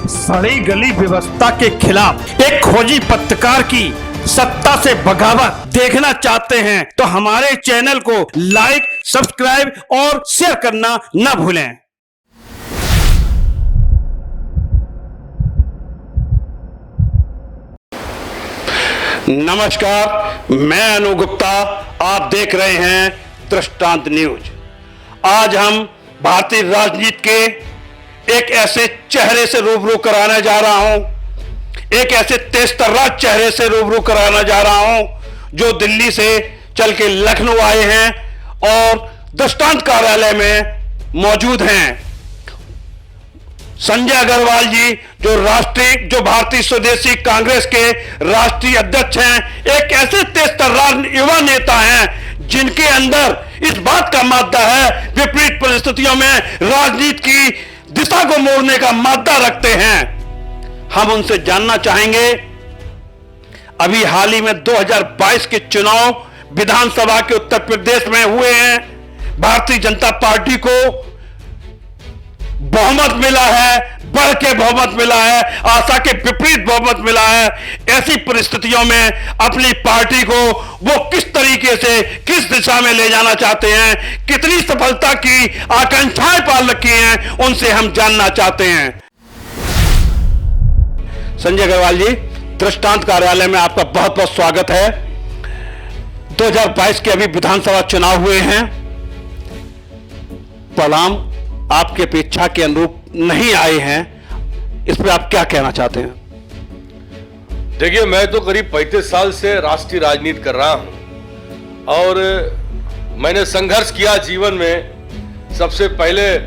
सड़ी गली व्यवस्था के खिलाफ एक खोजी पत्रकार की सत्ता से बगावत देखना चाहते हैं तो हमारे चैनल को लाइक, सब्सक्राइब और शेयर करना न भूलें। नमस्कार, मैं अनु गुप्ता, आप देख रहे हैं दृष्टांत न्यूज। आज हम भारतीय राजनीति के एक ऐसे चेहरे से रूबरू कराने जा रहा हूं, एक ऐसे तेज तर्रार चेहरे से रूबरू कराने जा रहा हूं जो दिल्ली से चल के लखनऊ आए हैं और दृष्टांत कार्यालय में मौजूद हैं। संजय अग्रवाल जी जो भारतीय स्वदेशी कांग्रेस के राष्ट्रीय अध्यक्ष हैं, एक ऐसे तेज तर्रार युवा नेता हैं जिनके अंदर इस बात का मादा है, विपरीत परिस्थितियों में राजनीति की दिशा को मोड़ने का मादा रखते हैं। हम उनसे जानना चाहेंगे, अभी हाल ही में 2022 के चुनाव विधानसभा के उत्तर प्रदेश में हुए हैं। भारतीय जनता पार्टी को बहुमत मिला है, बढ़ के बहुमत मिला है, आशा के विपरीत बहुमत मिला है। ऐसी परिस्थितियों में अपनी पार्टी को वो किस तरीके से, किस दिशा में ले जाना चाहते हैं, कितनी सफलता की आकांक्षाएं पाल रखी हैं, उनसे हम जानना चाहते हैं। संजय अग्रवाल जी, दृष्टांत कार्यालय में आपका बहुत बहुत स्वागत है। 2022 के अभी विधानसभा चुनाव हुए हैं, परिणाम आपकी अपेक्षा के अनुरूप नहीं आए हैं, इस पर आप क्या कहना चाहते हैं? देखिए, मैं तो करीब 35 साल से राष्ट्रीय राजनीति कर रहा हूं और मैंने संघर्ष किया जीवन में। सबसे पहले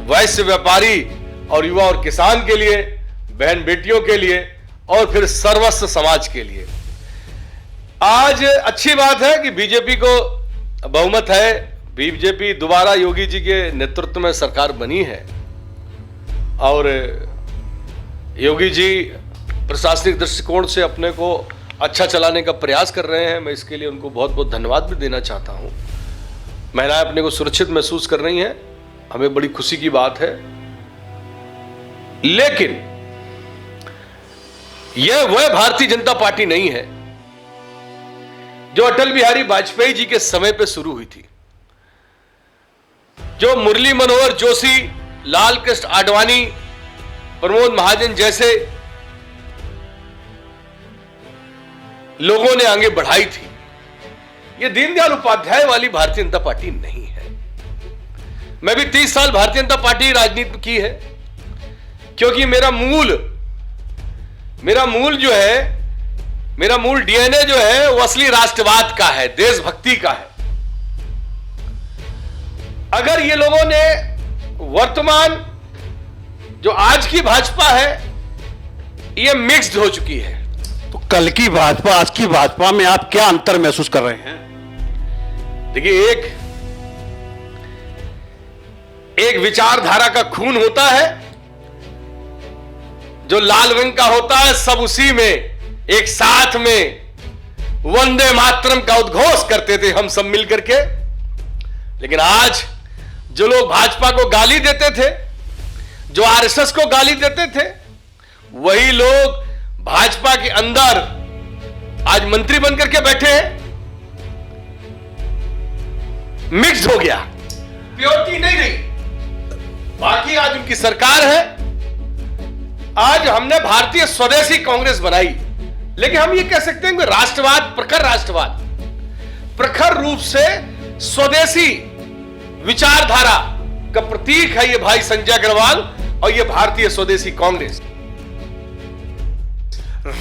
वैश्य व्यापारी और युवा और किसान के लिए, बहन बेटियों के लिए और फिर सर्वस्व समाज के लिए। आज अच्छी बात है कि बीजेपी को बहुमत है। बीजेपी दोबारा योगी जी के नेतृत्व में सरकार बनी है और योगी जी प्रशासनिक दृष्टिकोण से अपने को अच्छा चलाने का प्रयास कर रहे हैं। मैं इसके लिए उनको बहुत बहुत धन्यवाद भी देना चाहता हूं। महिलाएं अपने को सुरक्षित महसूस कर रही हैं, हमें बड़ी खुशी की बात है। लेकिन यह वह भारतीय जनता पार्टी नहीं है जो अटल बिहारी वाजपेयी जी के समय पर शुरू हुई थी, जो मुरली मनोहर जोशी, लाल कृष्ण आडवाणी, प्रमोद महाजन जैसे लोगों ने आगे बढ़ाई थी। यह दीनदयाल उपाध्याय वाली भारतीय जनता पार्टी नहीं है। मैं भी 30 साल भारतीय जनता पार्टी राजनीति की है, क्योंकि मेरा मूल डीएनए जो है वो असली राष्ट्रवाद का है, देशभक्ति का है। अगर ये लोगों ने वर्तमान जो आज की भाजपा है ये मिक्स्ड हो चुकी है, तो कल की भाजपा, आज की भाजपा में आप क्या अंतर महसूस कर रहे हैं? देखिए, एक विचारधारा का खून होता है जो लाल रंग का होता है। सब उसी में एक साथ में वंदे मातरम का उद्घोष करते थे हम सब मिलकर के। लेकिन आज जो लोग भाजपा को गाली देते थे, जो आरएसएस को गाली देते थे, वही लोग भाजपा के अंदर आज मंत्री बनकर के बैठे हैं। मिक्स हो गया, प्योरिटी नहीं रही। बाकी आज उनकी सरकार है। आज हमने भारतीय स्वदेशी कांग्रेस बनाई, लेकिन हम ये कह सकते हैं कि राष्ट्रवाद, प्रखर रूप से स्वदेशी विचारधारा का प्रतीक है ये भाई संजय अग्रवाल और ये भारतीय स्वदेशी कांग्रेस।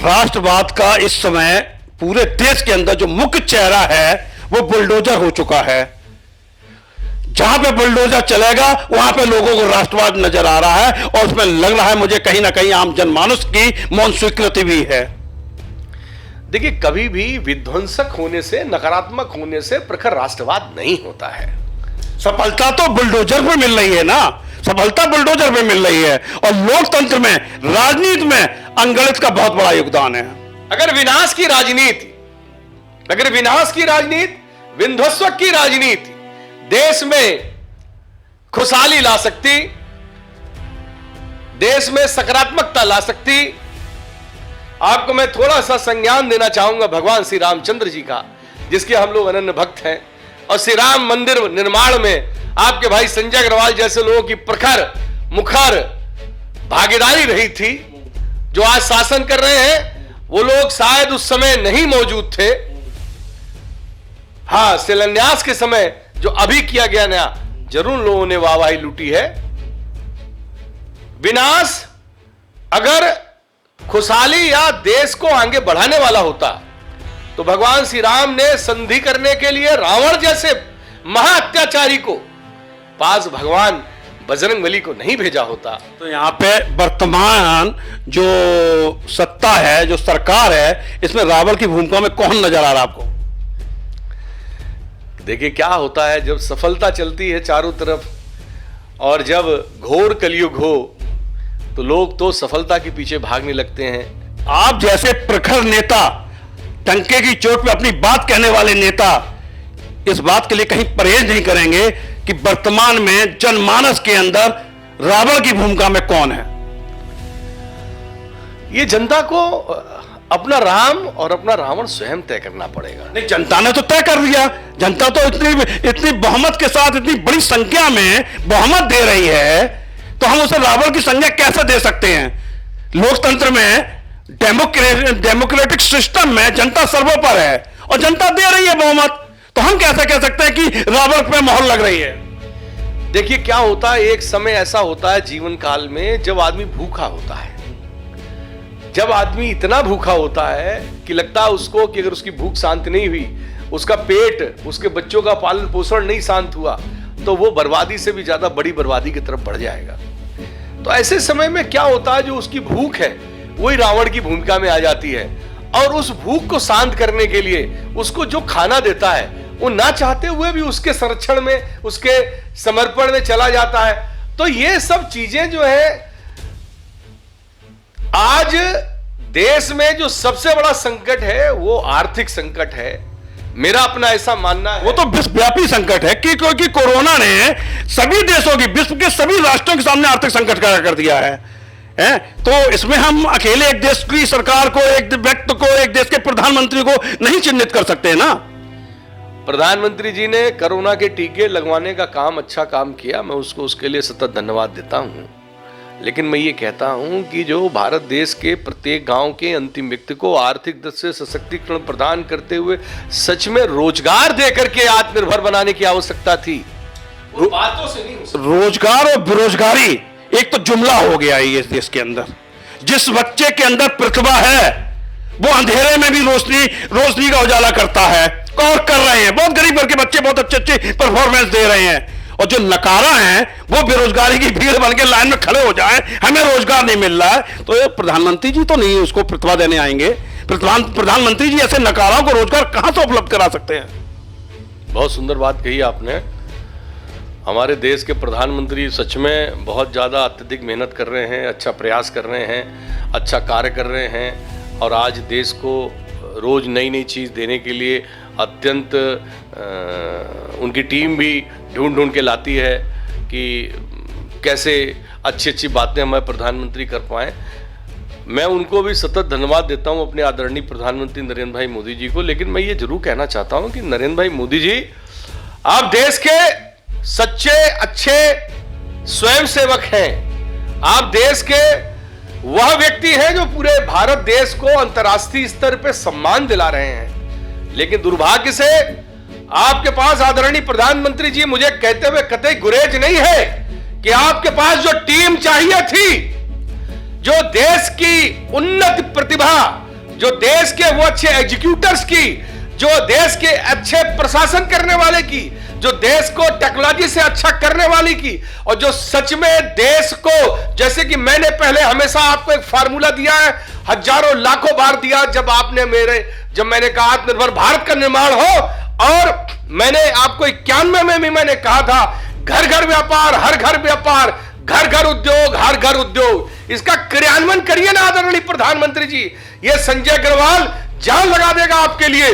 राष्ट्रवाद का इस समय पूरे देश के अंदर जो मुख्य चेहरा है वो बुलडोजर हो चुका है। जहां पे बुलडोजर चलेगा वहां पे लोगों को राष्ट्रवाद नजर आ रहा है और उसमें लग रहा है मुझे कहीं ना कहीं आम जनमानस की मौन स्वीकृति भी है। देखिए, कभी भी विध्वंसक होने से, नकारात्मक होने से प्रखर राष्ट्रवाद नहीं होता है। सफलता तो बुलडोजर पे मिल रही है ना, सफलता बुलडोजर पे मिल रही है और लोकतंत्र में, राजनीति में अनगढ़ का बहुत बड़ा योगदान है। अगर विनाश की राजनीति, विध्वंसक की राजनीति देश में खुशहाली ला सकती, देश में सकारात्मकता ला सकती। आपको मैं थोड़ा सा संज्ञान देना चाहूंगा भगवान श्री रामचंद्र जी का, जिसके हम लोग अनन्य भक्त हैं, और श्री राम मंदिर निर्माण में आपके भाई संजय अग्रवाल जैसे लोगों की प्रखर मुखर भागीदारी रही थी। जो आज शासन कर रहे हैं वो लोग शायद उस समय नहीं मौजूद थे। हां, शिलान्यास के समय जो अभी किया गया नया, जरूर लोगों ने वाहवाही लूटी है। विनाश अगर खुशहाली या देश को आगे बढ़ाने वाला होता तो भगवान श्री राम ने संधि करने के लिए रावण जैसे महाअत्याचारी को पास भगवान बजरंगबली को नहीं भेजा होता। तो यहाँ पे वर्तमान जो सत्ता है, जो सरकार है, इसमें रावण की भूमिका में कौन नजर आ रहा आपको? देखिए क्या होता है, जब सफलता चलती है चारों तरफ और जब घोर कलयुग हो तो लोग तो सफलता के पीछे भागने लगते हैं। आप जैसे प्रखर नेता, टंके की चोट पे अपनी बात कहने वाले नेता, इस बात के लिए कहीं परहेज नहीं करेंगे कि वर्तमान में जनमानस के अंदर रावण की भूमिका में कौन है? ये जनता को अपना राम और अपना रावण स्वयं तय करना पड़ेगा। नहीं, जनता ने तो तय कर दिया। जनता तो इतनी बहुमत के साथ, इतनी बड़ी संख्या में बहुमत दे रही है, तो हम उसे रावण की संज्ञा कैसे दे सकते हैं? लोकतंत्र में, डेमोक्रेटिक सिस्टम में जनता सर्वोपरि है और जनता दे रही है बहुमत, तो हम कैसे कह सकते हैं कि रावण पे मोहर लग रही है? देखिए क्या होता है, एक समय ऐसा होता है जीवन काल में जब आदमी भूखा होता है, जब आदमी इतना भूखा होता है कि लगता है उसको कि अगर उसकी भूख शांत नहीं हुई, उसका पेट, उसके बच्चों का पालन पोषण नहीं शांत हुआ, तो वो बर्बादी से भी ज्यादा बड़ी बर्बादी की तरफ बढ़ जाएगा। तो ऐसे समय में क्या होता है, जो उसकी भूख है वही रावण की भूमिका में आ जाती है, और उस भूख को शांत करने के लिए उसको जो खाना देता है वो ना चाहते हुए भी उसके संरक्षण में, उसके समर्पण में चला जाता है। तो ये सब चीजें जो है, आज देश में जो सबसे बड़ा संकट है वो आर्थिक संकट है। मेरा अपना ऐसा मानना है। वो तो विश्वव्यापी संकट है कि क्योंकि कोरोना ने सभी देशों की, विश्व के सभी राष्ट्रों के सामने आर्थिक संकट खड़ा कर दिया है। तो इसमें हम अकेले एक देश की सरकार को, एक व्यक्ति को, एक देश के प्रधानमंत्री को नहीं चिन्हित कर सकते ना। प्रधानमंत्री जी ने कोरोना के टीके लगवाने का काम, अच्छा काम किया, मैं उसको उसके लिए सतत धन्यवाद देता हूं। लेकिन मैं ये कहता हूं कि जो भारत देश के प्रत्येक गांव के अंतिम व्यक्ति को आर्थिक दृष्टि से सशक्तिकरण प्रदान करते हुए सच में रोजगार देकर के आत्मनिर्भर बनाने की आवश्यकता थी, बातों से नहीं। रोजगार और बेरोजगारी एक तो जुमला हो गया है इस देश के अंदर। जिस बच्चे के अंदर प्रतिभा है वो अंधेरे में भी रोशनी का उजाला करता है, और कर रहे हैं। बहुत गरीब वर्ग के बच्चे बहुत अच्छे परफॉर्मेंस दे रहे हैं, और जो नकारा है वो बेरोजगारी की भीड़ बन के लाइन में खड़े हो जाए, हमें रोजगार नहीं मिल रहा है, तो ये प्रधानमंत्री जी तो नहीं उसको प्रतिभा देने आएंगे। प्रधानमंत्री जी ऐसे नकारों को रोजगार कहां से उपलब्ध करा सकते हैं? बहुत सुंदर बात कही आपने। हमारे देश के प्रधानमंत्री सच में बहुत ज़्यादा अत्यधिक मेहनत कर रहे हैं, अच्छा प्रयास कर रहे हैं, अच्छा कार्य कर रहे हैं, और आज देश को रोज़ नई नई चीज़ देने के लिए अत्यंत उनकी टीम भी ढूंढ के लाती है कि कैसे अच्छी अच्छी बातें हमारे प्रधानमंत्री कर पाएँ। मैं उनको भी सतत धन्यवाद देता हूं, अपने आदरणीय प्रधानमंत्री नरेंद्र भाई मोदी जी को। लेकिन मैं ये जरूर कहना चाहता हूं कि नरेंद्र भाई मोदी जी, आप देश के सच्चे अच्छे स्वयंसेवक हैं। आप देश के वह व्यक्ति हैं जो पूरे भारत देश को अंतर्राष्ट्रीय स्तर पे सम्मान दिला रहे हैं। लेकिन दुर्भाग्य से आपके पास आदरणीय प्रधानमंत्री जी, मुझे कहते हुए कतई गुरेज नहीं है कि आपके पास जो टीम चाहिए थी, जो देश की उन्नत प्रतिभा, जो देश के वो अच्छे एग्जीक्यूटर्स की, जो देश के अच्छे प्रशासन करने वाले की, जो देश को टेक्नोलॉजी से अच्छा करने वाली की, और जो सच में देश को, जैसे कि मैंने पहले हमेशा आपको एक फार्मूला दिया है, हजारों लाखों बार दिया, जब मैंने कहा आत्मनिर्भर भारत का निर्माण हो, और मैंने आपको 91 में भी मैंने कहा था घर घर व्यापार, हर घर व्यापार, घर घर उद्योग, हर घर उद्योग। इसका क्रियान्वयन करिए ना आदरणीय प्रधानमंत्री जी, ये संजय अग्रवाल जान लगा देगा आपके लिए।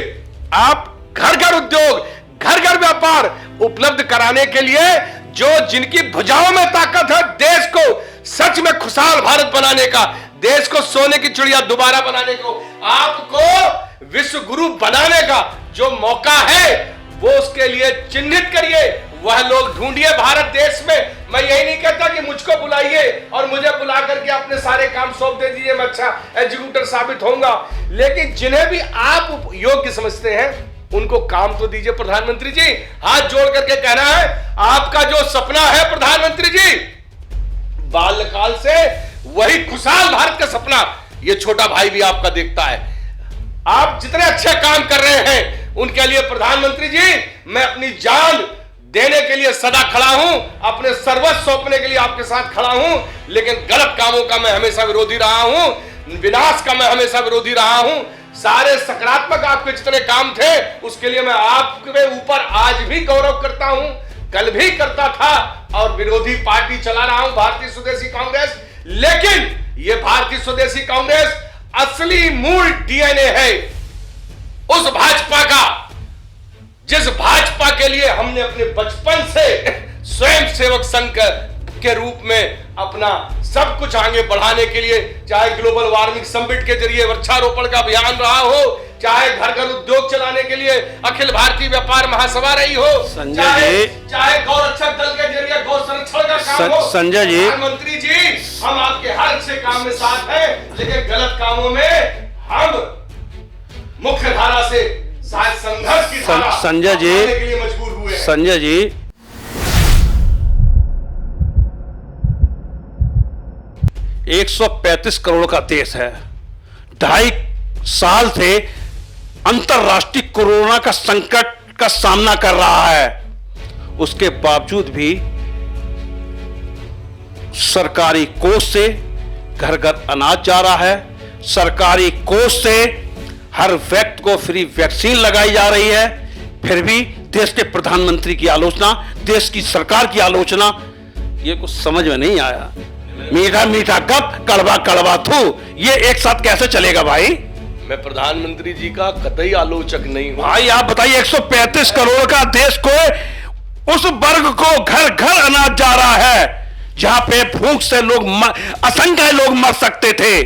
आप घर घर उद्योग, घर घर व्यापार उपलब्ध कराने के लिए जो जिनकी भुजाओं में ताकत है, देश को सच में खुशहाल भारत बनाने का, देश को सोने की चिड़िया दोबारा बनाने को, आपको विश्व गुरु बनाने का जो मौका है वो उसके लिए चिन्हित करिए, वह लोग ढूंढिए भारत देश में। मैं यही नहीं कहता कि मुझको बुलाइए और मुझे बुला करके अपने सारे काम सौंप दे दीजिए, मैं अच्छा एग्जीक्यूटर साबित होऊंगा, लेकिन जिन्हें भी आप योग्य समझते हैं उनको काम तो दीजिए। प्रधानमंत्री जी, हाथ जोड़ करके कहना है, आपका जो सपना है प्रधानमंत्री जी, बाल्यकाल से वही खुशहाल भारत का सपना ये छोटा भाई भी आपका देखता है। आप जितने अच्छे काम कर रहे हैं उनके लिए प्रधानमंत्री जी मैं अपनी जान देने के लिए सदा खड़ा हूं, अपने सर्वस्व सौंपने के लिए आपके साथ खड़ा हूं, लेकिन गलत कामों का मैं हमेशा विरोधी रहा हूं, विनाश का मैं हमेशा विरोधी रहा हूं। सारे सकारात्मक आपके जितने काम थे उसके लिए मैं आपके ऊपर आज भी गौरव करता हूं, कल भी करता था, और विरोधी पार्टी चला रहा हूं भारतीय स्वदेशी कांग्रेस। लेकिन यह भारतीय स्वदेशी कांग्रेस असली मूल डीएनए है उस भाजपा का जिस भाजपा के लिए हमने अपने बचपन से स्वयं सेवक संघ के रूप में अपना सब कुछ आगे बढ़ाने के लिए, चाहे ग्लोबल वार्मिंग समिट के जरिए वृक्षारोपण का अभियान रहा हो, चाहे घर घर उद्योग चलाने के लिए अखिल भारतीय व्यापार महासभा रही हो, चाहे गौ रक्षक दल के जरिए गौ संरक्षण का काम हो। संजय जी, प्रधानमंत्री जी, हम आपके हर अच्छे काम में साथ हैं, लेकिन गलत कामों में हम मुख्य धारा से संघर्ष की धारा संजय जी, के लिए मजबूर हुए। संजय जी, 135 करोड़ का देश है, 2.5 साल से अंतरराष्ट्रीय कोरोना का संकट का सामना कर रहा है, उसके बावजूद भी सरकारी कोष से घर घर अनाज जा रहा है, सरकारी कोष से हर व्यक्ति को फ्री वैक्सीन लगाई जा रही है, फिर भी देश के प्रधानमंत्री की आलोचना, देश की सरकार की आलोचना, ये कुछ समझ में नहीं आया। मीठा मीठा गप, कड़वा कड़वा थू, ये एक साथ कैसे चलेगा भाई? मैं प्रधानमंत्री जी का कतई आलोचक नहीं हूं। भाई आप बताइए, 135 करोड़ का देश को, उस वर्ग को घर घर अनाज जा रहा है जहां पे भूख से लोग असंख्य लोग मर सकते थे,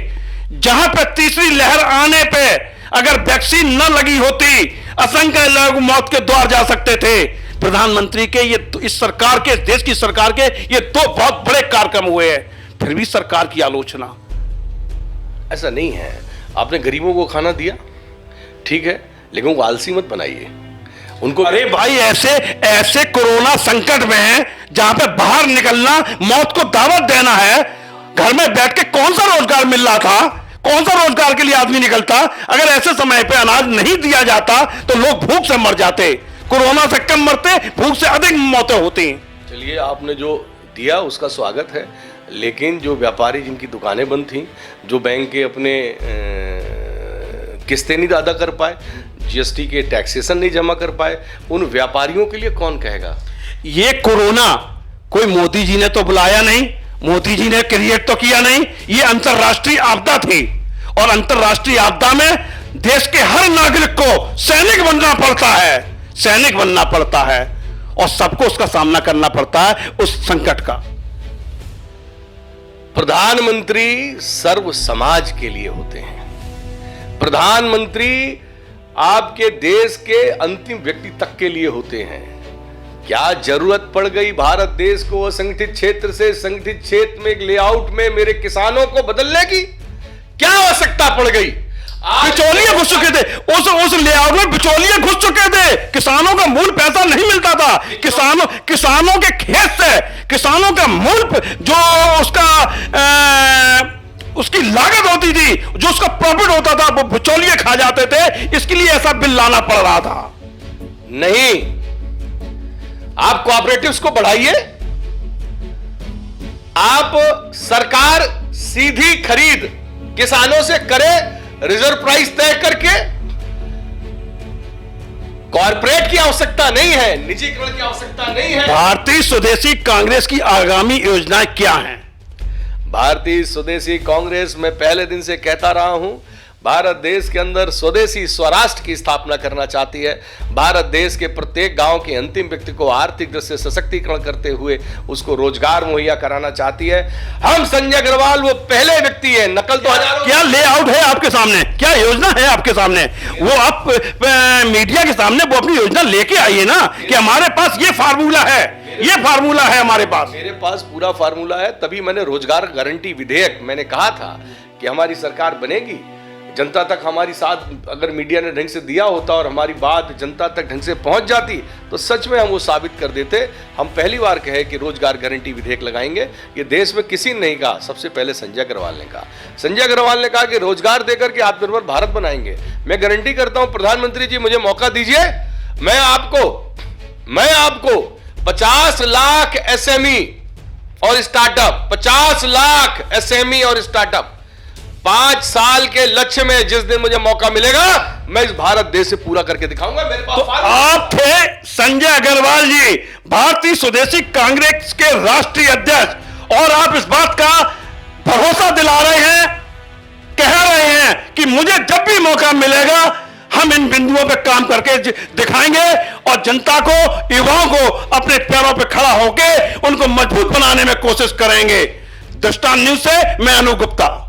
जहां पे तीसरी लहर आने पे अगर वैक्सीन न लगी होती असंख्य लोग मौत के द्वार जा सकते थे। प्रधानमंत्री के ये इस सरकार के, देश की सरकार के ये 2 बहुत बड़े कार्यक्रम हुए हैं, फिर भी सरकार की आलोचना। ऐसा नहीं है, आपने गरीबों को खाना दिया, ठीक है, लेकिन वो आलसी मत बनाइए उनको। अरे भाई, ऐसे कोरोना संकट में जहां पे बाहर निकलना, मौत को दावत देना है, घर में बैठ के कौन सा रोजगार मिल रहा था? कौन सा रोजगार के लिए आदमी निकलता? अगर ऐसे समय पे अनाज नहीं दिया जाता तो लोग भूख से मर जाते, कोरोना से कम मरते, भूख से अधिक मौतें होती। चलिए, आपने जो दिया उसका स्वागत है, लेकिन जो व्यापारी जिनकी दुकानें बंद थी, जो बैंक के अपने किस्तें नहीं अदा कर पाए, जीएसटी के टैक्सेशन नहीं जमा कर पाए, उन व्यापारियों के लिए कौन कहेगा? ये कोरोना कोई मोदी जी ने तो बुलाया नहीं, मोदी जी ने क्रिएट तो किया नहीं, ये अंतरराष्ट्रीय आपदा थी, और अंतरराष्ट्रीय आपदा में देश के हर नागरिक को सैनिक बनना पड़ता है, सैनिक बनना पड़ता है, और सबको उसका सामना करना पड़ता है उस संकट का। प्रधानमंत्री सर्व समाज के लिए होते हैं, प्रधानमंत्री आपके देश के अंतिम व्यक्ति तक के लिए होते हैं। क्या जरूरत पड़ गई भारत देश को असंगठित क्षेत्र से संगठित क्षेत्र में एक लेआउट में मेरे किसानों को बदलने की? क्या आवश्यकता पड़ गई? बिचौलिए घुस चुके थे, उस लेआउट में बिचौलिए घुस चुके थे, किसानों का मूल पैसा नहीं मिलता था, किसानों के खेत से किसानों का मूल जो उसकी लागत होती थी, जो उसका प्रॉफिट होता था, वो बिचौलिए खा जाते थे, इसके लिए ऐसा बिल लाना पड़ रहा था। नहीं, आप कोऑपरेटिव्स को बढ़ाइए, आप सरकार सीधी खरीद किसानों से करे, रिजर्व प्राइस तय करके। कॉर्पोरेट की आवश्यकता नहीं है, निजीकरण की आवश्यकता नहीं है। भारतीय स्वदेशी कांग्रेस की आगामी योजनाएं क्या हैं? भारतीय स्वदेशी कांग्रेस में पहले दिन से कहता रहा हूं, भारत देश के अंदर स्वदेशी स्वराष्ट्र की स्थापना करना चाहती है। भारत देश के प्रत्येक गांव के अंतिम व्यक्ति को आर्थिक दृष्टि से सशक्तिकरण करते हुए उसको रोजगार मुहैया कराना चाहती है। हम संजय अग्रवाल वो पहले व्यक्ति है, नकल तो हजारों। क्या लेआउट है आपके सामने, क्या योजना है आपके सामने? वो आप मीडिया के सामने वो अपनी योजना लेके आइए ना कि हमारे पास ये फार्मूला है, ये फार्मूला है हमारे पास। मेरे पास पूरा फार्मूला है, तभी मैंने रोजगार गारंटी विधेयक मैंने कहा था कि हमारी सरकार बनेगी, जनता तक हमारी साथ अगर मीडिया ने ढंग से दिया होता और हमारी बात जनता तक ढंग से पहुंच जाती तो सच में हम वो साबित कर देते। हम पहली बार कहे कि रोजगार गारंटी विधेयक लगाएंगे, ये देश में किसी ने नहीं कहा, सबसे पहले संजय अग्रवाल ने कहा। संजय अग्रवाल ने कहा कि रोजगार देकर के आत्मनिर्भर भारत बनाएंगे। मैं गारंटी करता हूं, प्रधानमंत्री जी मुझे मौका दीजिए, मैं आपको 50 लाख एसएमई और स्टार्टअप, 50 लाख एसएमई और स्टार्टअप 5 साल के लक्ष्य में जिस दिन मुझे मौका मिलेगा मैं इस भारत देश से पूरा करके दिखाऊंगा। मेरे पास तो आप थे संजय अग्रवाल जी, भारतीय स्वदेशी कांग्रेस के राष्ट्रीय अध्यक्ष, और आप इस बात का भरोसा दिला रहे हैं, कह रहे हैं कि मुझे जब भी मौका मिलेगा हम इन बिंदुओं पे काम करके दिखाएंगे और जनता को, युवाओं को अपने पैरों पे खड़ा होकर उनको मजबूत बनाने में कोशिश करेंगे। दृष्टांत न्यूज से मैं अनु गुप्ता।